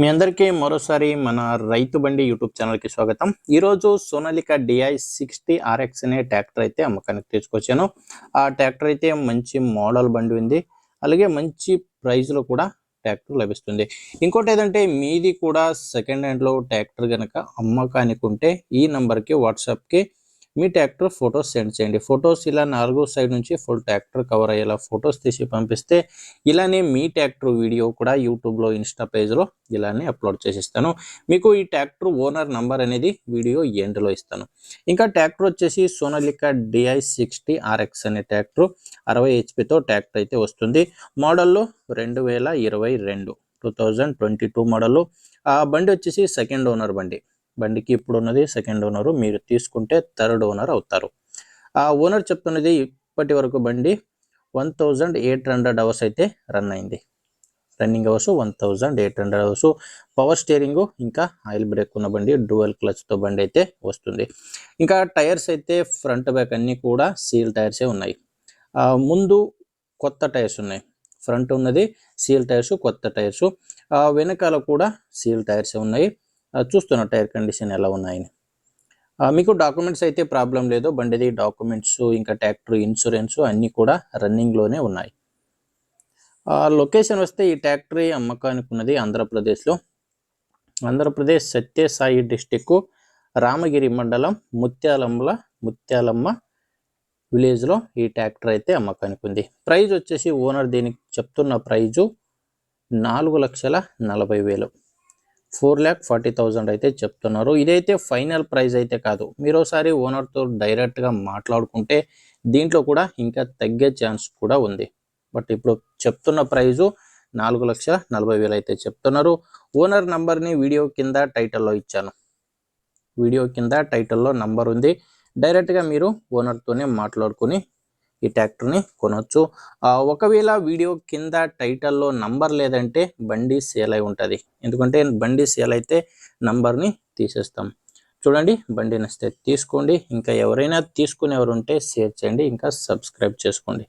మీ అందరికీ మరోసారి మన రైతు బండి యూట్యూబ్ ఛానల్కి స్వాగతం. ఈరోజు సోనాలికా DI-60 RX అనే ట్రాక్టర్ అయితే అమ్మకానికి తీసుకొచ్చాను. ఆ ట్రాక్టర్ అయితే మంచి మోడల్ బండి ఉంది, అలాగే మంచి ప్రైస్లో కూడా ట్రాక్టర్ లభిస్తుంది. ఇంకోటి ఏదంటే మీది కూడా సెకండ్ హ్యాండ్లో ట్రాక్టర్ కనుక అమ్మకానికి ఉంటే ఈ నెంబర్కి వాట్సాప్కి మీ ట్రాక్టర్ ఫొటోస్ సెండ్ చేయండి. ఫొటోస్ ఇలా 4 సైడ్ నుంచి ఫుల్ ట్రాక్టర్ కవర్ అయ్యేలా ఫొటోస్ తీసి పంపిస్తే ఇలానే మీ ట్రాక్టర్ వీడియో కూడా యూట్యూబ్లో ఇన్స్టా పేజ్లో ఇలానే అప్లోడ్ చేసిస్తాను. మీకు ఈ ట్రాక్టర్ ఓనర్ నంబర్ అనేది వీడియో ఎండ్లో ఇస్తాను. ఇంకా ట్రాక్టర్ వచ్చేసి సోనాలికా DI-60 RX అనే ట్రాక్టర్ 60 HPతో ట్రాక్టర్ అయితే వస్తుంది. మోడల్లో 2022 మోడల్. ఆ బండి వచ్చేసి సెకండ్ ఓనర్ బండి. బండికి ఇప్పుడు ఉన్నది సెకండ్ ఓనరు, మీరు తీసుకుంటే థర్డ్ ఓనర్ అవుతారు. ఆ ఓనర్ చెప్తున్నది ఇప్పటి వరకు బండి 1800 అవర్స్ అయితే రన్ అయింది. Running hours 1800 hours. Power steering ఇంకా ఆయిల్ బ్రేక్ ఉన్న బండి, డ్యూయల్ క్లచ్తో బండి అయితే వస్తుంది. ఇంకా టైర్స్ అయితే ఫ్రంట్ బ్యాక్ అన్నీ కూడా సీల్ టైర్సే ఉన్నాయి. ముందు కొత్త టైర్స్ ఉన్నాయి. ఫ్రంట్ ఉన్నది సీల్ టైర్స్, కొత్త టైర్స్. వెనకాల కూడా సీల్ టైర్సే ఉన్నాయి. చూస్తున్న టైర్ కండిషన్ ఎలా ఉన్నాయని. మీకు డాక్యుమెంట్స్ అయితే ప్రాబ్లం లేదు. బండిది డాక్యుమెంట్స్ ఇంకా ట్రాక్టర్ ఇన్సూరెన్స్ అన్నీ కూడా రన్నింగ్లోనే ఉన్నాయి. లొకేషన్ వస్తే ఈ ట్రాక్టర్ అమ్మకానికి ఉన్నది ఆంధ్రప్రదేశ్లో. ఆంధ్రప్రదేశ్ సత్యసాయి డిస్టిక్ రామగిరి మండలం ముత్యాలమ్మ విలేజ్లో ఈ ట్రాక్టర్ అయితే అమ్మకానికి ఉంది. ప్రైజ్ వచ్చేసి ఓనర్ దీనికి చెప్తున్న ప్రైజు 4,40,000, 4,40,000 అయితే చెప్తున్నారు. ఇదైతే ఫైనల్ ప్రైజ్ అయితే కాదు. మీరు ఒకసారి ఓనర్తో డైరెక్ట్గా మాట్లాడుకుంటే దీంట్లో కూడా ఇంకా తగ్గే ఛాన్స్ కూడా ఉంది. బట్ ఇప్పుడు చెప్తున్న ప్రైజు 4,40,000 అయితే చెప్తున్నారు. ఓనర్ నంబర్ని వీడియో కింద టైటిల్లో ఇచ్చాను. వీడియో కింద టైటిల్లో నంబర్ ఉంది. డైరెక్ట్గా మీరు ఓనర్తోనే మాట్లాడుకుని ఈ ట్రాక్టర్ని కొనవచ్చు. ఒకవేళ వీడియో కింద టైటిల్లో నంబర్ లేదంటే బండి సేల్ అయి ఉంటుంది. ఎందుకంటే బండి సేల్ అయితే నంబర్ని తీసేస్తాం. చూడండి, బండి నచ్చితే తీసుకోండి. ఇంకా ఎవరైనా తీసుకునేవారు ఉంటే షేర్ చేయండి, ఇంకా సబ్స్క్రైబ్ చేసుకోండి.